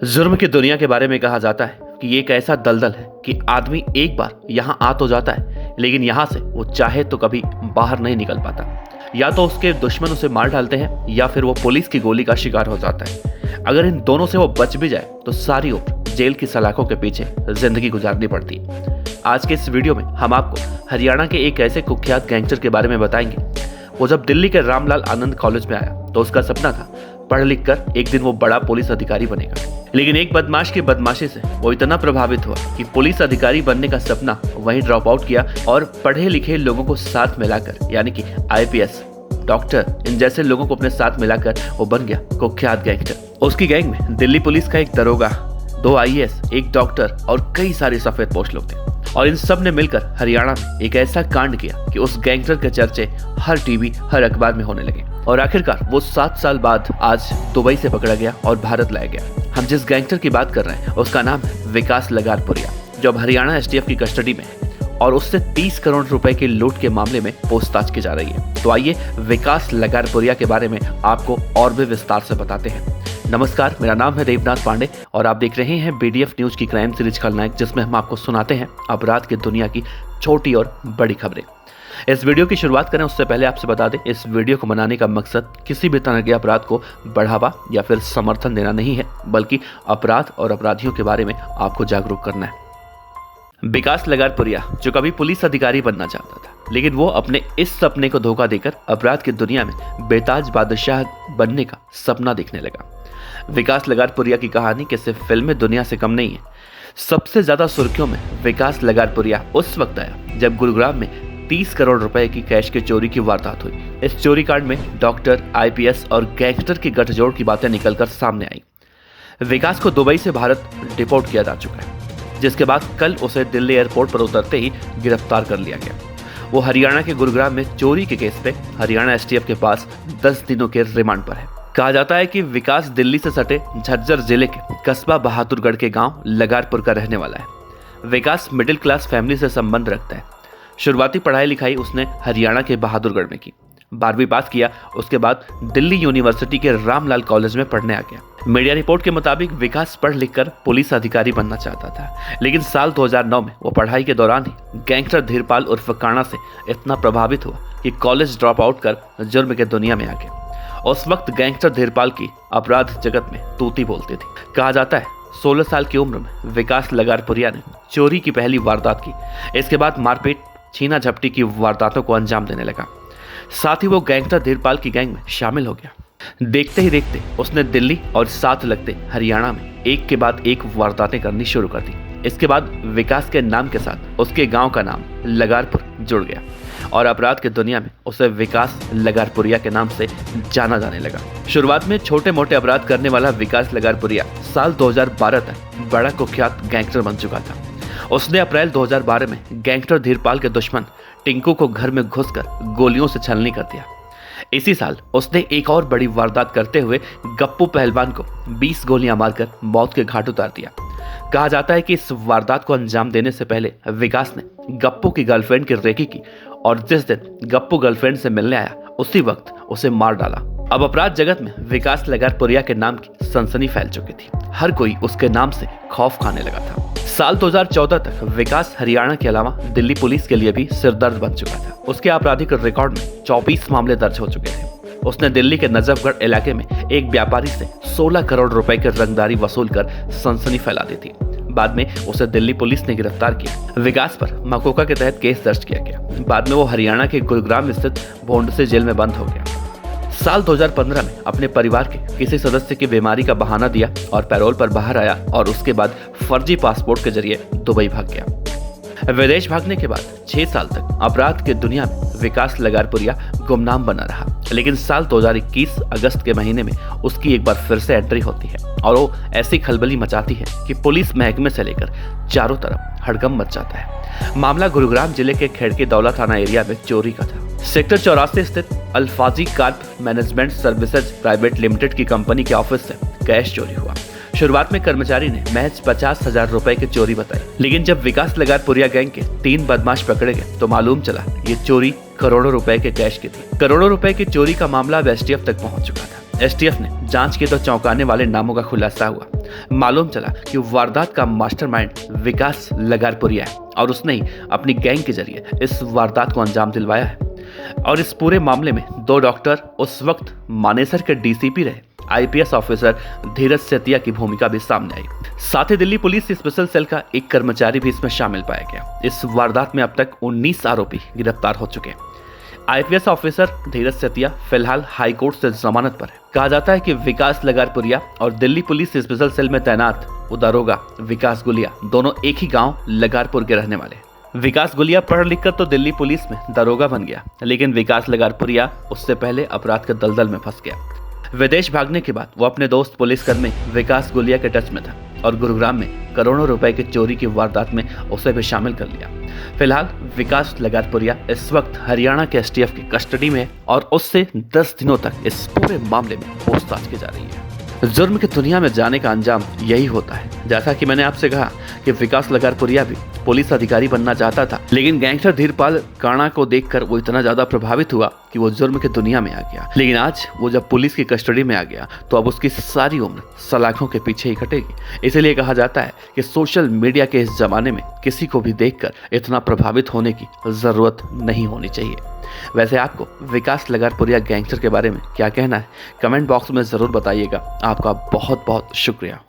जुर्म की दुनिया के बारे में कहा जाता है कि ये एक ऐसा दलदल है कि आदमी एक बार यहाँ आ तो जाता है, लेकिन यहाँ से वो चाहे तो कभी बाहर नहीं निकल पाता। या तो उसके दुश्मन उसे मार डालते हैं या फिर वो पुलिस की गोली का शिकार हो जाता है। अगर इन दोनों से वो बच भी जाए तो सारी उम्र जेल की सलाखों के पीछे जिंदगी गुजारनी पड़ती है। आज के इस वीडियो में हम आपको हरियाणा के एक ऐसे कुख्यात गैंगस्टर के बारे में बताएंगे। वो जब दिल्ली के रामलाल आनंद कॉलेज में आया तो उसका सपना था पढ़ लिख कर एक दिन वो बड़ा पुलिस अधिकारी बनेगा। लेकिन एक बदमाश की बदमाशी से वो इतना प्रभावित हुआ कि पुलिस अधिकारी बनने का सपना वहीं ड्रॉप आउट किया और पढ़े लिखे लोगों को साथ मिलाकर यानी कि आईपीएस, डॉक्टर, इन जैसे लोगों को अपने साथ मिलाकर वो बन गया कुख्यात गैंगस्टर। उसकी गैंग में दिल्ली पुलिस का एक दरोगा, 2 आईएएस, एक डॉक्टर और कई सारे सफेद पोश लोग थे। और इन सब ने मिलकर हरियाणा में एक ऐसा कांड किया कि उस गैंगस्टर के चर्चे हर टीवी, हर अखबार में होने लगे। और आखिरकार वो 7 साल बाद आज दुबई से पकड़ा गया और भारत लाया गया। हम जिस गैंगस्टर की बात कर रहे हैं उसका नाम है विकास लगारपुरिया, जो अब हरियाणा एसटीएफ की कस्टडी में है और उससे 30 करोड़ रुपए की लूट के मामले में पूछताछ की जा रही है। तो आइए विकास लगारपुरिया के बारे में आपको और भी विस्तार से बताते हैं। नमस्कार, मेरा नाम है देवनाथ पांडे और आप देख रहे हैं बीडीएफ न्यूज की क्राइम सीरीज खलनायक, जिसमें हम आपको सुनाते हैं अपराध की दुनिया की छोटी और बड़ी खबरें। इस वीडियो की शुरुआत करें उससे पहले आपसे बता दें, इस वीडियो को बनाने का मकसद किसी भी तरह के अपराध को बढ़ावा या फिर समर्थन देना नहीं है, बल्कि अपराध और अपराधियों के बारे में आपको जागरूक करना है। विकास लगारपुरिया जो कभी पुलिस अधिकारी बनना चाहता था, लेकिन वो अपने इस सपने को धोखा देकर अपराध की दुनिया में बेताज बादशाह बनने का सपना देखने लगा। विकास लगारपुरिया की कहानी किसी फिल्मी दुनिया से कम नहीं है। सबसे ज्यादा सुर्खियों में विकास लगारपुरिया उस वक्त आया जब गुरुग्राम में 30 करोड़ रुपए की कैश की चोरी की वारदात हुई। इस चोरी कांड में डॉक्टर, आईपीएस और गैंगस्टर की गठजोड़ की बातें निकलकर सामने आई। विकास को दुबई से भारत डिपोर्ट किया जा चुका है, जिसके बाद कल उसे दिल्ली एयरपोर्ट पर उतरते ही गिरफ्तार कर लिया गया। वो हरियाणा के गुरुग्राम में चोरी के केस पे हरियाणा एसटीएफ के पास 10 दिनों के रिमांड पर है। कहा जाता है कि विकास दिल्ली से सटे झज्जर जिले के कस्बा बहादुरगढ़ के गांव लगारपुर का रहने वाला है। विकास मिडिल क्लास फैमिली से संबंध रखता है। शुरुआती पढ़ाई लिखाई उसने हरियाणा के बहादुरगढ़ में की। 12वीं पास किया, उसके बाद दिल्ली यूनिवर्सिटी के रामलाल कॉलेज में पढ़ने आ गया। मीडिया रिपोर्ट के मुताबिक विकास पढ़ लिखकर पुलिस अधिकारी बनना चाहता था, लेकिन साल 2009 में वो पढ़ाई के दौरान ही गैंगस्टर धीरपाल उर्फ काणा से इतना प्रभावित हुआ कि कॉलेज ड्रॉप आउट कर जुर्म के दुनिया में आ गया। उस वक्त गैंगस्टर धीरपाल की अपराध जगत में तूती बोलती थी। कहा जाता है 16 साल की उम्र में विकास लगारपुरिया ने चोरी की पहली वारदात की। इसके बाद मारपीट, छीना झपटी की वारदातों को अंजाम देने लगा। साथ ही वो गैंगस्टर धीरपाल की गैंग में शामिल हो गया। देखते ही देखते उसने दिल्ली और साथ लगते हरियाणा में एक के बाद एक वारदातें करनी शुरू कर दी। इसके बाद विकास के नाम के साथ उसके गांव का नाम लगारपुर जुड़ गया और अपराध की दुनिया में उसे विकास लगारपुरिया के नाम से जाना जाने लगा। शुरुआत में छोटे मोटे अपराध करने वाला विकास लगारपुरिया साल 2012 तक बड़ा कुख्यात गैंगस्टर बन चुका था। उसने अप्रैल 2012 में गैंगस्टर धीरपाल के दुश्मन टिंकू को घर में घुसकर गोलियों से छलनी कर दिया। इसी साल उसने एक और बड़ी वारदात करते हुए गप्पू पहलवान को 20 गोलियां मारकर मौत के घाट उतार दिया। कहा जाता है कि इस वारदात को अंजाम देने से पहले विकास ने गप्पू की गर्लफ्रेंड की रेकी की और जिस दिन गप्पू गर्लफ्रेंड से मिलने आया उसी वक्त उसे मार डाला। अब अपराध जगत में विकास लगारपुरिया के नाम की सनसनी फैल चुकी थी। हर कोई उसके नाम से खौफ खाने लगा था। साल 2014 तक विकास हरियाणा के अलावा दिल्ली पुलिस के लिए भी सिरदर्द बन चुका था। उसके आपराधिक रिकॉर्ड में 24 मामले दर्ज हो चुके थे। उसने दिल्ली के नजफगढ़ इलाके में एक व्यापारी से 16 करोड़ रुपए की रंगदारी वसूल कर सनसनी फैला दी थी। बाद में उसे दिल्ली पुलिस ने गिरफ्तार किया। विकास पर मकोका के तहत केस दर्ज किया गया। बाद में वो हरियाणा के गुरुग्राम स्थित भोंडसी जेल में बंद हो गया। साल 2015 में अपने परिवार के किसी सदस्य की बीमारी का बहाना दिया और पैरोल पर बाहर आया और उसके बाद फर्जी पासपोर्ट के जरिए दुबई भाग गया। विदेश भागने के बाद 6 साल तक अपराध की दुनिया में विकास लगारपुरिया गुमनाम बना रहा। लेकिन साल 2021 अगस्त के महीने में उसकी एक बार फिर से एंट्री होती है और वो ऐसी खलबली मचाती है कि पुलिस महकमे से लेकर चारों तरफ हड़कंप मच जाता है। मामला गुरुग्राम जिले के खेड़की दौला थाना एरिया में चोरी का था। सेक्टर 84 स्थित अल्फाजी corp management services private limited की कंपनी के ऑफिस से कैश चोरी हुआ। शुरुआत में कर्मचारी ने महज 50,000 रुपए की चोरी बताई, लेकिन जब विकास लगारपुरिया गैंग के 3 बदमाश पकड़े गए तो मालूम चला ये चोरी करोड़ों रुपए के कैश की थी। करोड़ों रुपए की चोरी का मामला एसटीएफ तक पहुंच चुका था। एसटीएफ ने जांच की तो चौंकाने वाले नामों का खुलासा हुआ। मालूम चला कि वारदात का मास्टरमाइंड विकास लगारपुरिया है और उसने ही अपनी गैंग के जरिए इस वारदात को अंजाम दिलवाया है। और इस पूरे मामले में 2 डॉक्टर उस वक्त मानेसर के डीसीपी रहे आईपीएस ऑफिसर धीरज सेतिया की भूमिका भी सामने आई। साथ ही दिल्ली पुलिस स्पेशल सेल का एक कर्मचारी भी इसमें शामिल पाया गया। इस वारदात में अब तक 19 आरोपी गिरफ्तार हो चुके हैं। आईपीएस ऑफिसर धीरज सेतिया फिलहाल हाईकोर्ट से जमानत पर है। कहा जाता है कि विकास लगारपुरिया और दिल्ली पुलिस स्पेशल सेल में तैनात दरोगा विकास गुलिया दोनों एक ही गांव लगारपुर के रहने वाले। विकास गुलिया पढ़ लिखकर तो दिल्ली पुलिस में दरोगा बन गया, लेकिन विकास लगारपुरिया उससे पहले अपराध के दलदल में फंस गया। विदेश भागने के बाद वो अपने दोस्त पुलिसकर्मी विकास गुलिया के टच में था और गुरुग्राम में करोड़ों रुपए की चोरी की वारदात में उसे भी शामिल कर लिया। फिलहाल विकास लगारपुरिया इस वक्त हरियाणा के एसटीएफ की कस्टडी में है और उससे 10 दिनों तक इस पूरे मामले में पूछताछ की जा रही है। जुर्म की दुनिया में जाने का अंजाम यही होता है। जैसा कि मैंने आपसे कहा कि विकास लगारपुरिया भी पुलिस अधिकारी बनना चाहता था, लेकिन गैंगस्टर धीरपाल काणा को देखकर वो इतना ज्यादा प्रभावित हुआ कि वो जुर्म की दुनिया में आ गया। लेकिन आज वो जब पुलिस की कस्टडी में आ गया तो अब उसकी सारी उम्र सलाखों के पीछे ही कटेगी। इसलिए कहा जाता है कि सोशल मीडिया के इस जमाने में किसी को भी देखकर इतना प्रभावित होने की जरूरत नहीं होनी चाहिए। वैसे आपको विकास लगारपुरिया गैंगस्टर के बारे में क्या कहना है, कमेंट बॉक्स में जरूर बताइएगा। आपका बहुत बहुत शुक्रिया।